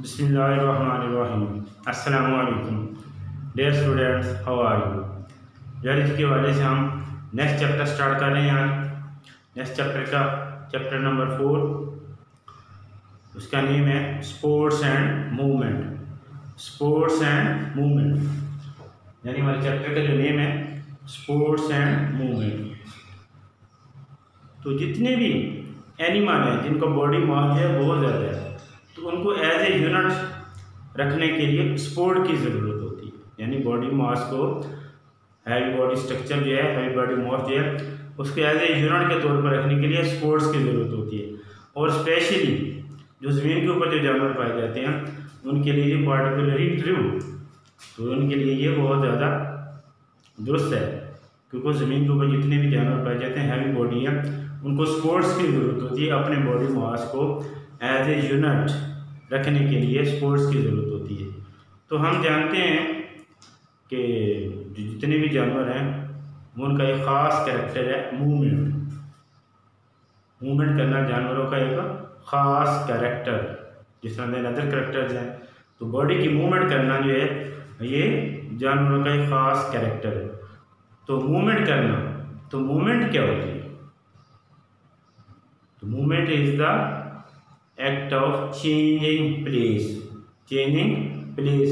बिस्मिल्लाहिर्रहमानिर्रहीम। अस्सलामु अलैकुम dear students, how are you. Biology के हवाले से हम नेक्स्ट चैप्टर स्टार्ट कर रहे हैं आज। नेक्स्ट चैप्टर का चैप्टर नंबर 4, उसका नेम है sports and movement. Sports and movement यानी हमारे चैप्टर का जो नेम है स्पोर्ट्स एंड मूवमेंट। तो जितने भी एनिमल हैं जिनका बॉडी मास है बहुत ज़्यादा है, तो उनको एज ए यूनिट रखने के लिए स्पोर्ट की ज़रूरत होती है। यानी बॉडी मास को, हैवी बॉडी स्ट्रक्चर जो है, हैवी बॉडी मास जो है, उसको एज ए यूनिट के तौर पर रखने के लिए स्पोर्ट्स की ज़रूरत होती है। और स्पेशली जो ज़मीन के ऊपर जो जानवर पाए जाते हैं उनके लिए ये पार्टिकुलरली ट्रू, तो उनके लिए ये बहुत ज़्यादा दुरुस्त है, क्योंकि ज़मीन के ऊपर जितने भी जानवर पाए जाते हैं हैवी बॉडी है, उनको स्पोर्ट्स की ज़रूरत होती है। अपने बॉडी मास को एज ए यूनिट रखने के लिए स्पोर्ट्स की ज़रूरत होती है। तो हम जानते हैं कि जितने भी जानवर हैं उनका एक ख़ास कैरेक्टर है मूवमेंट। मूवमेंट करना जानवरों का एक ख़ास कैरेक्टर, जिस तरह अदर कैरेक्टर्स हैं, तो बॉडी की मूवमेंट करना जो है ये जानवरों का एक ख़ास कैरेक्टर है। तो मूवमेंट करना, तो मूवमेंट क्या होती है? तो movement is the act of changing place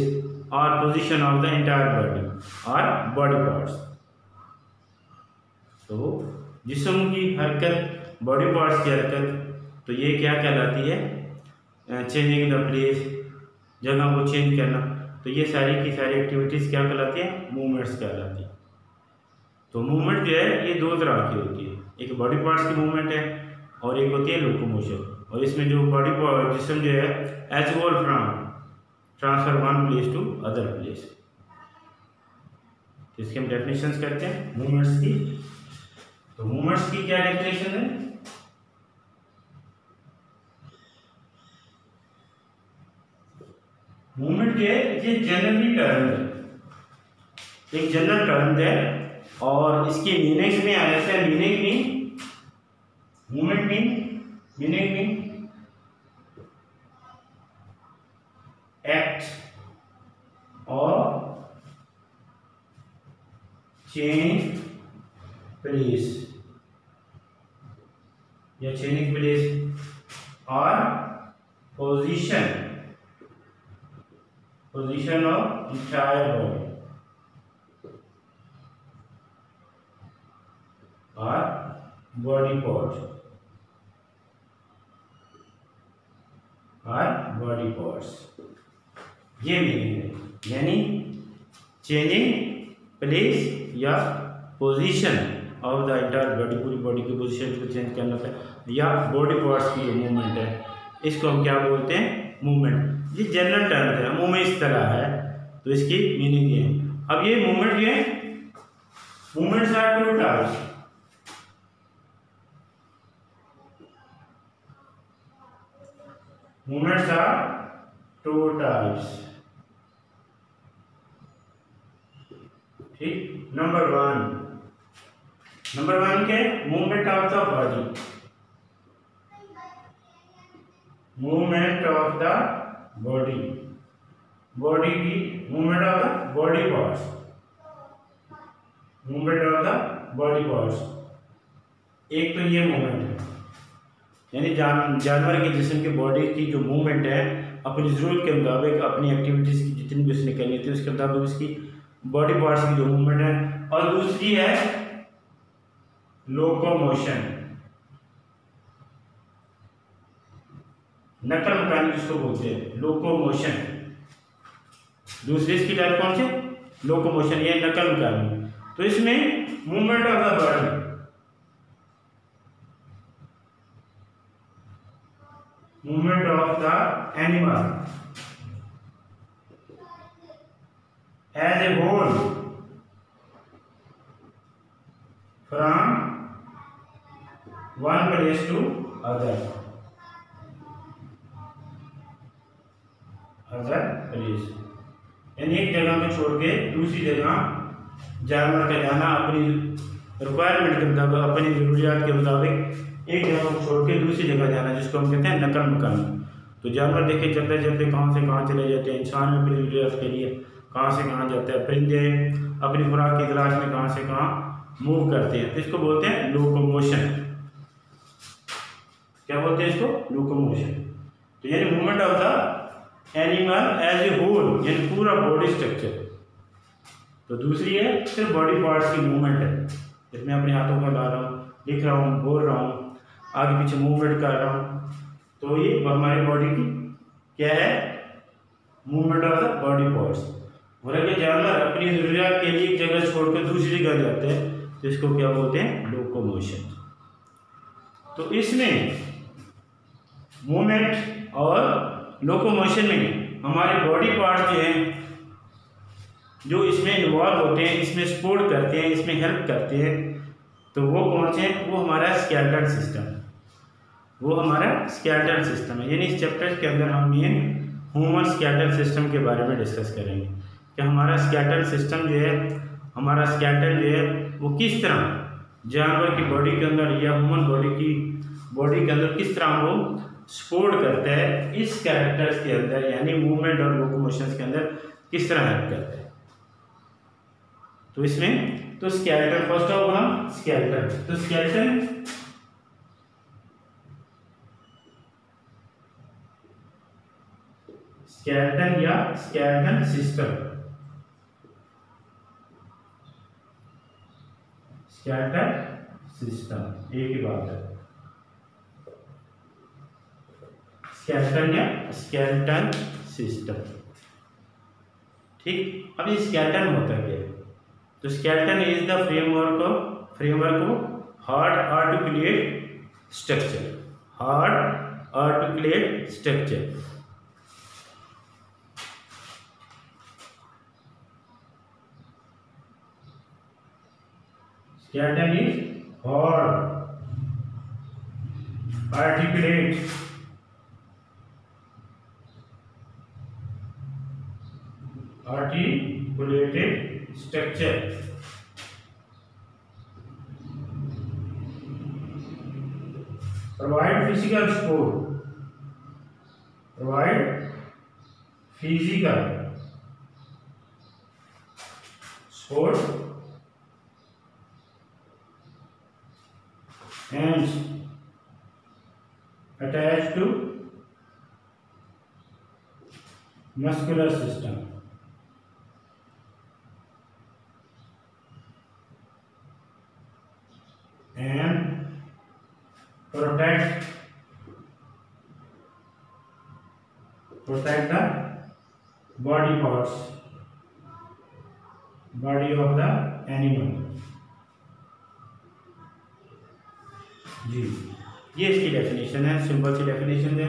और position of the entire body और बॉडी पार्ट्स। तो जिस्म की हरकत, बॉडी पार्ट्स की हरकत, तो ये क्या कहलाती है? चेंजिंग द प्लेस, जगह को चेंज करना। तो ये सारी की सारी एक्टिविटीज़ क्या कहलाती हैं? मूवमेंट्स कहलाती हैं। तो मूवमेंट जो है ये दो तरह की होती है, एक बॉडी पार्ट्स की मूवमेंट है और एक होती है लोकोमोशन। और इसमें जो बॉडी जिस्म जो है as goal from transfer one place to other place. तो इसके हम डेफिनेशंस करते हैं मूवमेंट्स की। तो मूवमेंट्स की क्या डेफिनेशन है? मूवमेंट जो है ये जनरली टर्म है, एक जनरल टर्म है, और इसकी मीनिंग्स में आ जाता है। Meaning mean movement meaning mean act और चेंज प्लेस या चेंजिंग प्लेस और पोजीशन ऑफ एंटायर बॉडी और बॉडी पार्ट्स ये मीनिंग है। यानी चेंजिंग प्लेस या position of the entire body, पूरी बॉडी की पोजीशन को चेंज करना है, या बॉडी पार्ट्स की जो मूवमेंट है इसको हम क्या बोलते हैं? मूवमेंट। ये जनरल टर्म है, मुंह में इस तरह है, तो इसकी मीनिंग ये है। अब ये मूवमेंट जो है, movements are two types. Movements are two types, ठीक। नंबर वन के movement of the body, movement of the body की movement of the body parts, movement of the body parts. एक तो ये मूवमेंट है, यानी जानवर के जिस्म के बॉडी की जो मूवमेंट है अपनी ज़रूरत के मुताबिक, अपनी एक्टिविटीज़ की जितनी भी उसने करनी थी उसके मुताबिक उसकी बॉडी पार्ट्स की जो मूवमेंट है। और दूसरी है लोकोमोशन, नकल मकानी जिसको बोलते हैं, लोकोमोशन। दूसरी इसकी टाइप कौन सी? लोकोमोशन, ये नकल मकानी। तो इसमें movement of the body, movement of the animal as a whole from one place to other place, यानी एक जगह को छोड़ के दूसरी जगह जानवर का जाना अपनी रिक्वायरमेंट के मुताबिक, अपनी ज़रूरियात के मुताबिक एक जगह को छोड़ के दूसरी जगह जाना, जिसको हम कहते हैं नकल मकानी। तो जानवर देखे चलते चलते कहाँ से कहाँ चले जाते हैं, इंसान में अपनी ज़रूरत के लिए कहाँ से कहाँ जाता है, परिंदे अपनी खुराक की तलाश में कहाँ से कहाँ मूव करते हैं, तो इसको बोलते हैं लोकोमोशन। क्या बोलते हैं इसको? लोकोमोशन। तो यानी movement of the animal as a whole, यानी पूरा बॉडी स्ट्रक्चर। तो दूसरी है सिर्फ बॉडी पार्ट्स की मूवमेंट है, जिसमें अपने हाथों को ला रहा हूँ, लिख रहा हूँ, बोल रहा हूँ, आगे पीछे मूवमेंट कर रहा हूँ, तो ये हमारी बॉडी की क्या है? Movement of the body parts. और अगर जानवर अपनी ज़रूरियात के लिए एक जगह छोड़कर दूसरी जगह जाते हैं तो इसको क्या बोलते हैं? लोकोमोशन। तो इसमें मूवमेंट और लोकोमोशन में हमारे बॉडी पार्ट्स जो हैं, जो इसमें इन्वॉल्व होते हैं, इसमें सपोर्ट करते हैं, इसमें हेल्प करते हैं, तो वो कौन से हैं? वो हमारा स्केलेटल सिस्टम, वो हमारा स्केलेटल सिस्टम है। यानी इस चैप्टर के अंदर हम मेन ह्यूमन स्केलेटल सिस्टम के बारे में डिस्कस करेंगे कि हमारा स्केलेटल सिस्टम जो है, हमारा स्केलेटल जो है वो किस तरह जानवर की बॉडी के अंदर या ह्यूमन बॉडी के अंदर किस तरह वो सपोर्ट करता है इस कैरेक्टर्स के अंदर, यानी मूवमेंट और लोकोमोशन के अंदर किस तरह हेल्प करता है। तो इसमें तो skeletal first of all skeletal, तो स्केलेटन या स्केलेटल सिस्टम, स्केलेटल सिस्टम एक ही बात है, स्केलेटन या स्केलेटल सिस्टम। ठीक, अब ये स्केलेटन होता है क्या? तो skeleton is the framework of hard articulate structure, hard articulate structure. Skeleton is hard, articulate, articulated structure. Provide physical support. Provide physical support and attached to muscular system and protect the body parts, body of the animal। जी, ये इसकी definition है, simple सी definition है।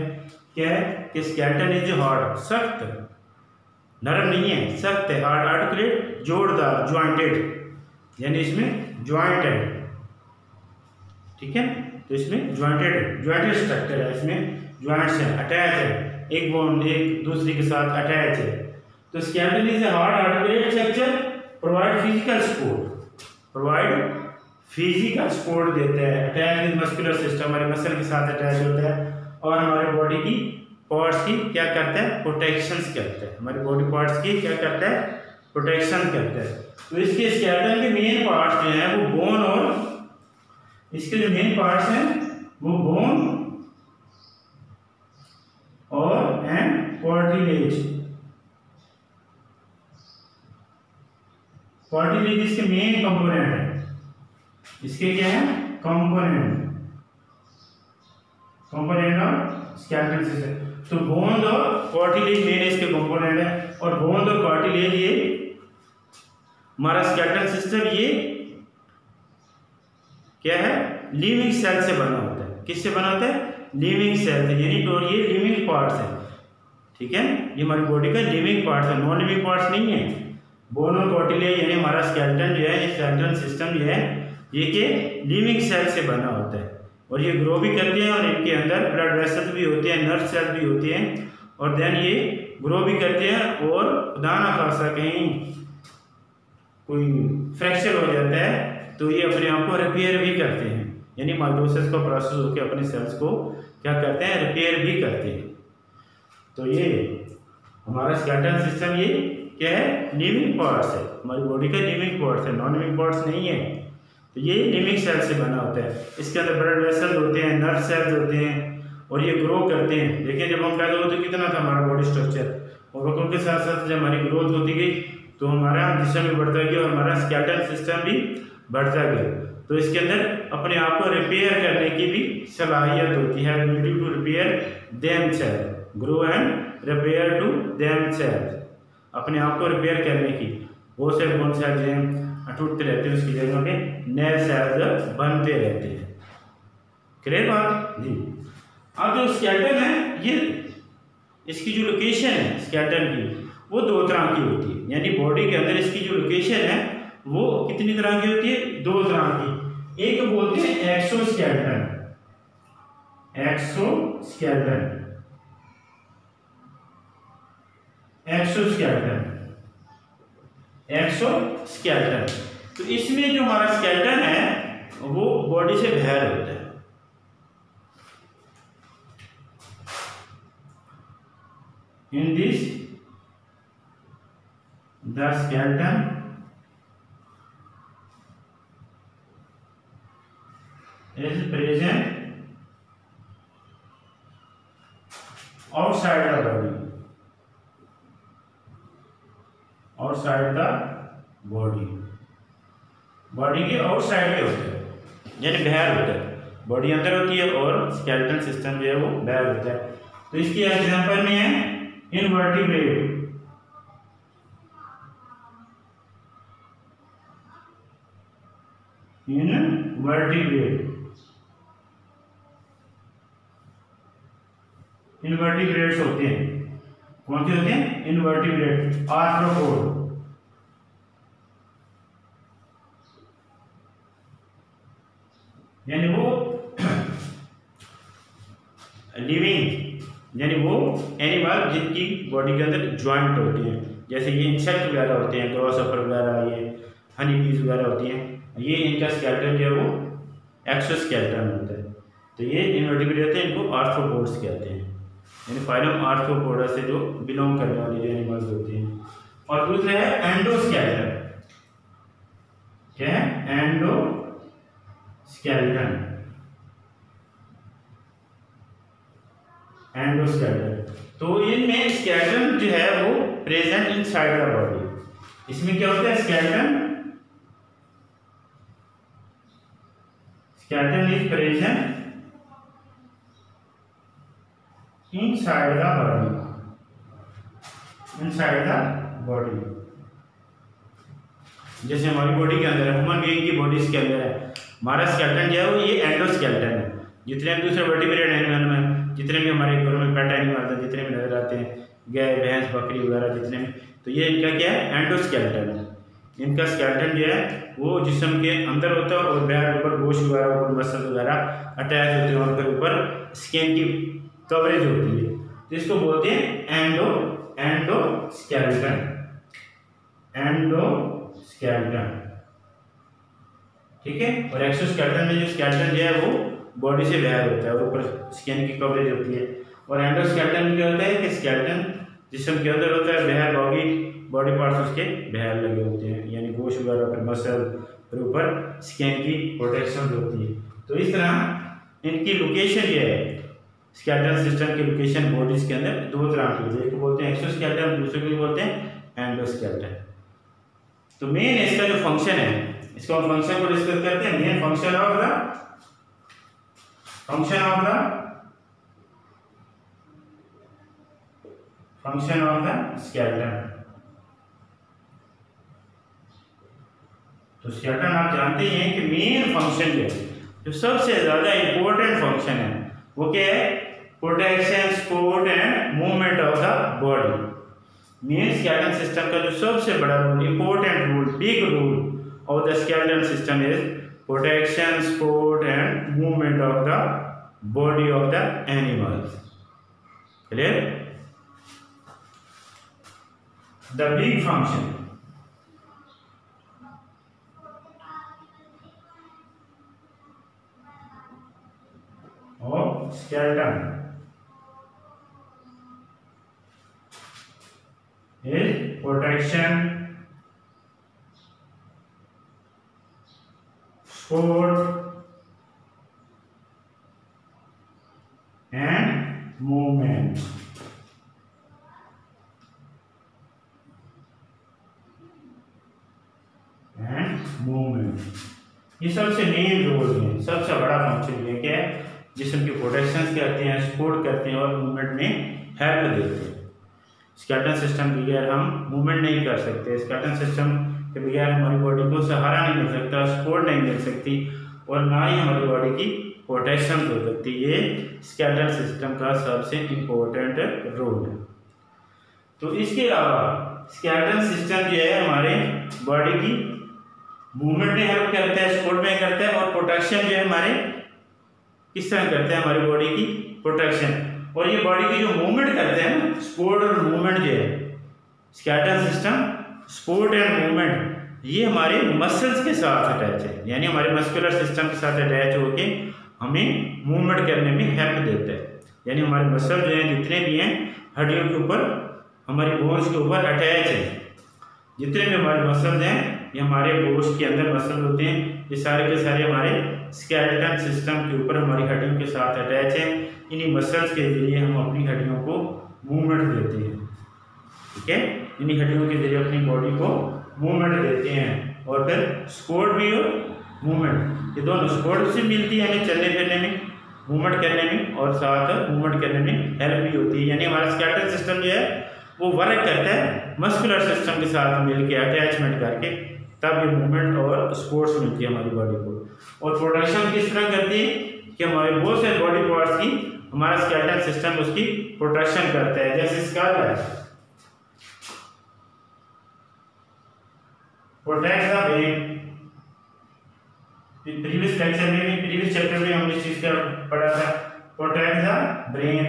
क्या है कि skeleton is hard, सख्त, नरम नहीं है, सख्त है, हार्ड, आर्टिकुलेट, जोड़दार, ज्वाइंटेड, यानी इसमें ज्वाइंट है। ठीक है, तो इसमें ज्वाइंटेड स्ट्रक्चर है, इसमें ज्वाइंट्स है, अटैच है, एक बोन एक दूसरे के साथ अटैच है। तो skeleton is hard articulate structure, provide physical support, provide physical support देता है, अटैच विद मस्कुलर सिस्टम, हमारे मसल के साथ अटैच होता है और हमारे बॉडी की पार्ट्स की क्या करता है? प्रोटेक्शंस करता है, हमारे बॉडी पार्ट्स की क्या करता है? प्रोटेक्शन करता है। तो इसके स्केलेटन के मेन पार्ट्स जो हैं वो बोन, और इसके जो मेन पार्ट्स हैं वो बोन और एंड कार्टिलेज। कार्टिलेज इसके मेन कंपोनेंट है, इसके क्या है? Component of skeletal system. तो बोन और कार्टिलेज मेन इसके कंपोनेंट है, और बोन और कार्टिलेज ये हमारा स्केलेटल सिस्टम ये क्या है? लिविंग सेल से बना होता है। किससे बना होता है? लिविंग सेल से, यानी तो ये लिविंग पार्ट्स है। ठीक है, ये हमारी बॉडी का लिविंग पार्ट्स है, नॉन लिविंग पार्ट्स नहीं है। बोन और कार्टिलेज यानी हमारा स्केलेटन जो है, स्केलेटल सिस्टम जो है ये के लिविंग सेल से बना होता है, और ये ग्रो भी करते हैं, और इनके अंदर ब्लड वेसल्स भी होते हैं, नर्व सेल भी होते हैं, और देन ये ग्रो भी करते हैं, और खुदा ना खासा कहीं कोई फ्रैक्चर हो जाता है तो ये अपने आप को रिपेयर भी करते हैं, यानी माइटोसिस का प्रोसेस होकर अपने सेल्स को क्या करते हैं? रिपेयर भी करते हैं। तो ये हमारा स्केलेटल सिस्टम ये क्या है, लिविंग पार्ट्स है, हमारी बॉडी का लिविंग पार्ट्स है, नॉन लिविंग पार्ट्स नहीं है। तो ये लिविंग सेल से बना होता है। इसके अंदर ब्लड वेसल्स होते हैं, नर्व सेल्स होते हैं और ये ग्रो करते हैं। देखिए जब हम पैदा होते कितना था हमारा बॉडी स्ट्रक्चर, और वक्त के साथ साथ जब हमारी ग्रोथ होती गई तो हमारा जिस्म भी बढ़ता गया और हमारा स्केलेटल सिस्टम भी बढ़ता गया। तो इसके अंदर अपने आप को रिपेयर करने की भी सलाहियत होती है, ability to repair themself, grow and repair to themself, अपने आप को रिपेयर करने की। वो सेल कौन सेल्स हैं, टूटते रहते हैं, उसकी जगह पे नए सेल्स बनते रहते हैं। क्लियर बात जी। अब जो स्केलेटन है ये, इसकी जो लोकेशन है स्केलेटन की वो दो तरह की होती है, यानी बॉडी के अंदर इसकी जो लोकेशन है वो कितनी तरह की होती है, दो तरह की। एक बोलते हैं एक्सोस्केलेटन, एक्सोस्केलेटन, एक्सोस्केलेटन, एक्सोस्केलेटन। तो इसमें जो हमारा स्केलेटन है वो बॉडी से बाहर होता है। In this, the skeleton is present outside the body, outside the body, body के आउटसाइड में होता है, यानी बाहर होता है। बॉडी अंदर होती है और स्केलेटन सिस्टम जो है वो बाहर होता है। तो इसकी एग्जांपल में है इनवर्टिब्रेट, इनवर्टिब्रेट, इनवर्टिब्रेट्स होते हैं। कौन से होते हैं, इनवर्टिब्रेट, आर्थ्रोपोड, यानी वो लिविंग, यानी वो एनिमल जिनकी बॉडी के अंदर ज्वाइंट होते हैं, जैसे ये इंसेक्ट वगैरह होते हैं, ग्रासहॉपर वगैरह, ये हनी बीज वगैरह होती हैं, ये इनका स्केलेटन जो है वो एक्सोस्केलेटन होता है। तो ये इनवर्टिब्रेट होते हैं, इनको आर्थ्रोपोड्स कहते हैं, यानी फाइलम आर्थ्रोपोडा से जो बिलोंग करने वाले जो एनिमल्स होते हैं। और दूसरा है एंडोस्केलेटन, क्या है, एंडोस्केलेटन, एंडोस्केलेटन। तो इनमें स्केलेटन जो है वो प्रेजेंट इनसाइड द बॉडी। इसमें क्या होता है, skeleton, skeleton is present inside the body, inside the body. जैसे हमारी बॉडी के अंदर है, ह्यूमन बीइंग की बॉडी के अंदर है, हमारा स्केलेटन जो है वो ये एंडोस्केलेटन है। जितने भी दूसरे वर्टिब्रेट एनिमल में, जितने भी हमारे घरों में पेट एनिमल हैं, जितने भी नजर आते हैं, गाय भैंस बकरी वगैरह जितने भी, तो ये इनका क्या है, एंडोस्केलेटन है। इनका स्केलेटन जो है वो जिस्म के अंदर होता है और बाहर ऊपर गोश्त वगैरह, ऊपर मसल वगैरह अटैच होते हैं और फिर ऊपर स्किन की कवरेज होती है। तो इसको बोलते हैं एंडोस्केलेटन, एंडोस्केलेटन, ठीक है। और एक्सोस्केलेटन में जो स्केलेटन जो है वो बॉडी से बाहर होता है और ऊपर स्किन की कवरेज होती है। और एंडोस्केलेटन में क्या होता है कि स्केलेटन जिस्म के अंदर होता है, बाहर बॉडी पार्ट्स उसके बाहर लगे होते हैं, यानी गोश्त वगैरह, फिर मसल, फिर ऊपर स्किन की प्रोटेक्शन होती है। तो इस तरह इनकी लोकेशन ये है, स्केलेटल सिस्टम की लोकेशन बॉडीज के अंदर दो तरह की होती है, एक बोलते हैं एक्सोस्केलेटन, दूसरे को बोलते हैं एंडोस्केलेटन। तो मेन इसका जो फंक्शन है, इसको हम फंक्शन को डिस्कस करते हैं। Main function of the skeleton. तो स्केलेटन आप जानते हैं कि मेन फंक्शन जो सबसे ज्यादा इंपॉर्टेंट फंक्शन है वो क्या है, protection, support and movement of the body. Main skeleton system का जो सबसे बड़ा role, important role, big role of the skeleton system is protection, support and movement of the body of the animals. Clear? The big function of skeleton protection, support and movement. ये सबसे main role है, सबसे बड़ा function ये क्या है, जिसम की प्रोटेक्शन करते हैं, सपोर्ट करते हैं और मूवमेंट में हेल्प देते हैं। स्केलेटन सिस्टम के बगैर हम मूवमेंट नहीं कर सकते, स्केलेटन सिस्टम के बगैर हमारी बॉडी को सहारा नहीं मिल सकता, सपोर्ट नहीं मिल सकती और ना ही हमारी बॉडी की प्रोटेक्शन हो सकती। ये स्केलेटन सिस्टम का सबसे इम्पोर्टेंट रोल है। तो इसके अलावा स्केलेटन सिस्टम जो है हमारे बॉडी की मूवमेंट में हेल्प करता है, सपोर्ट में करता है और प्रोटेक्शन जो है हमारे किस तरह करता है, हमारी बॉडी की प्रोटेक्शन। और ये बॉडी की जो मूवमेंट करते हैं ना, सपोर्ट और मूवमेंट जो है skeleton system, support and movement, ये हमारे मसल्स के साथ अटैच है, यानी हमारे मस्कुलर सिस्टम के साथ अटैच होके हमें मूवमेंट करने में हेल्प देता है। यानी हमारे मसल जो हैं जितने भी हैं हड्डियों के ऊपर, हमारी बोन्स के ऊपर अटैच है। जितने भी हमारे मसल्स हैं ये हमारे गोश्त के अंदर मसल होते हैं, ये सारे के सारे हमारे स्केलेटन सिस्टम के ऊपर हमारी हड्डियों के साथ अटैच हैं। इन्हीं मसल्स के जरिए हम अपनी हड्डियों को मूवमेंट देते हैं, ठीक है। इन्हीं हड्डियों के जरिए अपनी बॉडी को मूवमेंट देते हैं और फिर सपोर्ट भी और मूवमेंट, ये दोनों सपोर्ट से मिलती है हमें चलने फिरने में, मूवमेंट करने में और साथ मूवमेंट करने में हेल्प भी होती है। यानी हमारा स्केलेटन सिस्टम जो है वो वर्क करता है मस्कुलर सिस्टम के साथ मिलके अटैचमेंट करके, तब ये मूवमेंट और सपोर्ट्स मिलती है हमारी बॉडी को। और प्रोटेक्शन किस तरह करती है कि हमारे बहुत से बॉडी पार्ट्स की हमारा स्केलेटन सिस्टम उसकी प्रोटेक्शन करता है। जैसे स्कल है, protect the brain. Previous lecture में भी, प्रीवियस चैप्टर में हमने इस चीज का पढ़ा था, प्रोटेक्ट द ब्रेन।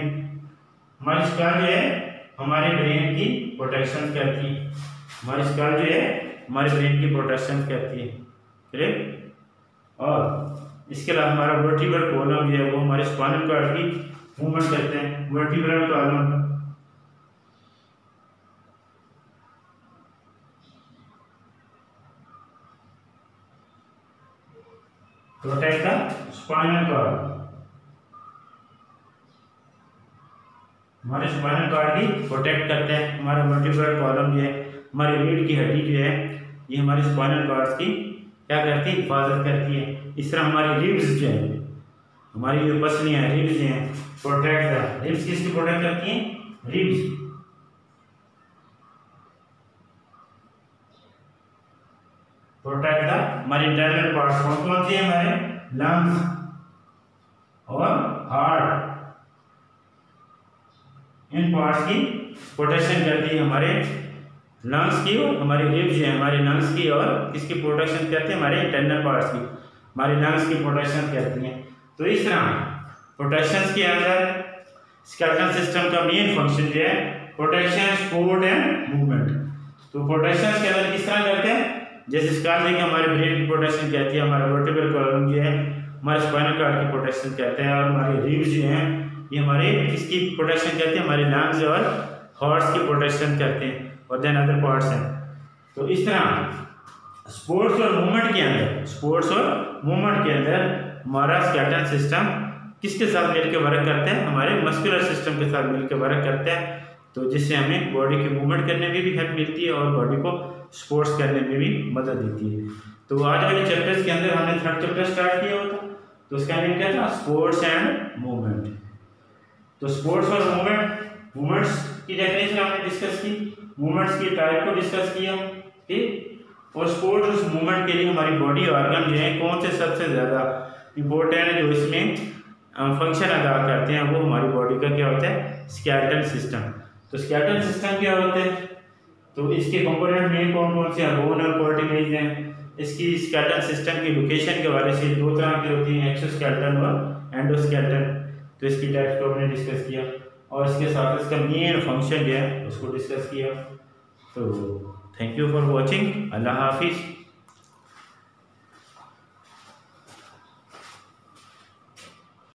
हमारी स्कल जो है हमारे ब्रेन की प्रोटेक्शन करती है, हमारी स्कल जो है हमारे ब्रेन की प्रोटेक्शन करती है, करेक्ट। और इसके अलावा हमारा वर्टिब्रल कॉलम जो है वो हमारे स्पाइनल कॉर्ड की मूवमेंट करते हैं। Vertebral column, protect the spinal cord, हमारे स्पाइनल कॉर्ड की प्रोटेक्ट करते हैं। हमारा वर्टिब्रल कॉलम जो है, हमारी रीढ़ की हड्डी जो है, ये हमारे स्पाइनल कॉर्ड की क्या करती है, हिफाजत करती है। इस तरह हमारी रिब्स जो है, हमारी जो पसलियां हैं, रिब्स हैं, प्रोटेक्ट द, रिब्स किसकी प्रोटेक्ट करती हैं, रिब्स। प्रोटेक्ट द, हमारे इंटरनल पार्ट्स कौन कौन से हैं, हमारे लंग्स और हार्ट, इन पार्ट्स की प्रोटेक्शन करती है। हमारे लंग्स की और हमारी रिब्स हैं, हमारे लंग्स की और किसकी प्रोटेक्शन करती है, हमारे इंटरनल पार्ट्स की, हमारे लंग्स की प्रोटेक्शन करती हैं। तो इस तरह प्रोटेक्शन के अंदर स्केलेटन सिस्टम का मेन फंक्शन जो है प्रोटेक्शन, सपोर्ट एंड मूवमेंट। तो प्रोटेक्शन के अंदर किस तरह करते हैं, जैसे स्कल देखिए हमारे ब्रेन की प्रोटेक्शन करती है, हमारा वर्टिब्रल कॉलम जो है हमारे स्पाइनल कॉर्ड की प्रोटेक्शन करते हैं, और हमारे रिब्स जो हैं ये हमारे किसकी प्रोटेक्शन करते हैं, हमारे लंग्स और हार्ट्स की प्रोटेक्शन करते हैं, और देन अदर पार्ट्स हैं। तो इस तरह स्पोर्ट्स और मूवमेंट के अंदर, स्पोर्ट्स और मूवमेंट के अंदर हमारा स्केलेटन सिस्टम किसके साथ मिलकर वर्क करता है, हमारे मस्कुलर सिस्टम के साथ मिलकर वर्क करता है। तो जिससे हमें बॉडी की मूवमेंट करने में भी हेल्प मिलती है और बॉडी को स्पोर्ट्स करने में भी मदद देती है। तो आज वाले चैप्टर्स के अंदर हमने थर्ड चैप्टर स्टार्ट किया हुआ था, तो उसका नेम क्या था, स्पोर्ट्स एंड मूवमेंट। तो स्पोर्ट्स और मूवमेंट, मूवमेंट्स की डेफिनेशन हमने डिस्कस की, मूवमेंट्स की टाइप को डिस्कस किया, ठीक। और स्पोर्ट्स उस मूवमेंट के लिए हमारी बॉडी ऑर्गन जो है कौन से सबसे ज़्यादा इम्पोर्टेंट जो इसमें फंक्शन अदा करते हैं, वो हमारी बॉडी का क्या होता है, स्केलेटन सिस्टम। तो स्केलेटन सिस्टम क्या होते हैं, तो इसके कंपोनेंट में कौन कौन से हैं, बोन और कार्टिलेज हैं। इसकी स्केलेटन सिस्टम की लोकेशन के हवाले से दो तरह की होती हैं, एक्सोस्केलेटन और एंडोस्केलेटन। तो इसकी टाइप्स को हमने डिस्कस किया और इसके साथ इसका मेन फंक्शन जो है उसको डिस्कस किया। तो थैंक यू फॉर वॉचिंग, अल्लाह हाफिज़।